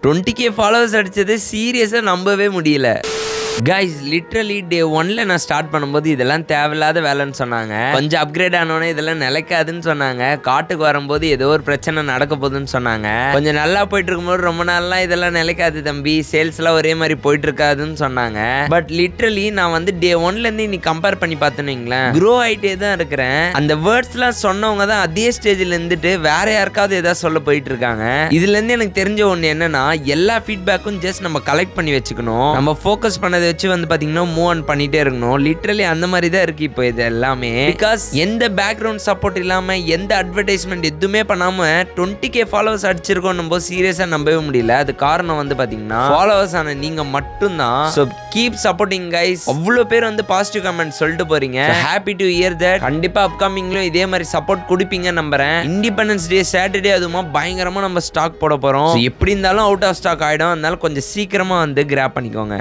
20K followers அடிச்சது சீரியஸா நம்பவே முடியல. கைஸ் லிட்ரலி டே 1ல நான் ஸ்டார்ட் பண்ணும்போது இதெல்லாம் தேவையில்லாத வேலைன்னு சொன்னாங்க. கொஞ்சம் அப்கிரேட் ஆனோடனே இதெல்லாம் நிலைக்காதுன்னு சொன்னாங்க. காட்டுக்கு வரும்போது ஏதோ ஒரு பிரச்சனை நடக்க போகுதுன்னு சொன்னாங்க. கொஞ்சம் நல்லா போயிட்டு இருக்கும்போது ரொம்ப நாள்லாம் இதெல்லாம் நிலைக்காது தம்பி, சேல்ஸ்லாம் ஒரே மாதிரி போயிட்டு இருக்காதுன்னு சொன்னாங்க. பட் லிட்ரலி நான் வந்து டே 1லேருந்து இன்னைக்கு கம்பேர் பண்ணி பார்த்தேன்னு க்ரோ ஆகிட்டே தான் இருக்கிறேன். அந்த வேர்ட்ஸ்லாம் சொன்னவங்க தான் அதே ஸ்டேஜில் இருந்துட்டு வேற யாருக்காவது ஏதாவது சொல்ல போயிட்டு இருக்காங்க. இதுலேருந்து எனக்கு தெரிஞ்ச ஒன்று என்னன்னா, எல்லா ஃபீட்பேக்கும் ஜஸ்ட் நம்ம கலெக்ட் பண்ணி வச்சுக்கணும். நம்ம ஃபோக்கஸ் பண்ணதை வச்சு வந்து பாத்தீங்கன்னா மூவ் ஆன் பண்ணிட்டே இருக்கணும். லிட்டரலி அந்த மாதிரி தான் இருக்கு இப்போ இது எல்லாமே. பிகாஸ் எந்த பேக்ரவுண்ட் சப்போர்ட் இல்லாம எந்த அட்வர்டைஸ்மெண்ட் எதுவுமே பண்ணாம 20K ஃபாலோவர்ஸ் அடிச்சிருக்கோம் நம்ம சீரியஸா நம்பவே முடியல. அது காரணம் வந்து பாத்தீங்கன்னா ஃபாலோவர்ஸ் ஆன நீங்க மட்டும்தான். So keep supporting guys. அவ்வளவு பேர் வந்து பாசிட்டிவ் கமெண்ட் சொல்லிட்டு போறீங்க. Happy to hear that. கண்டிப்பா அப்கமிங்லயும் இதே மாதிரி சப்போர்ட் கொடுப்பீங்க நம்புறேன். இண்டிபெண்டன்ஸ் டே சாட்டர்டே அதுமா பயங்கரமா நம்ம ஸ்டாக் போட போறோம். எப்படி இருந்தாலும் அவுட் ஆஃப் ஸ்டாக் ஆயிடும். அதனால கொஞ்சம் சீக்கிரமா வந்து கிராப் பண்ணிக்கோங்க.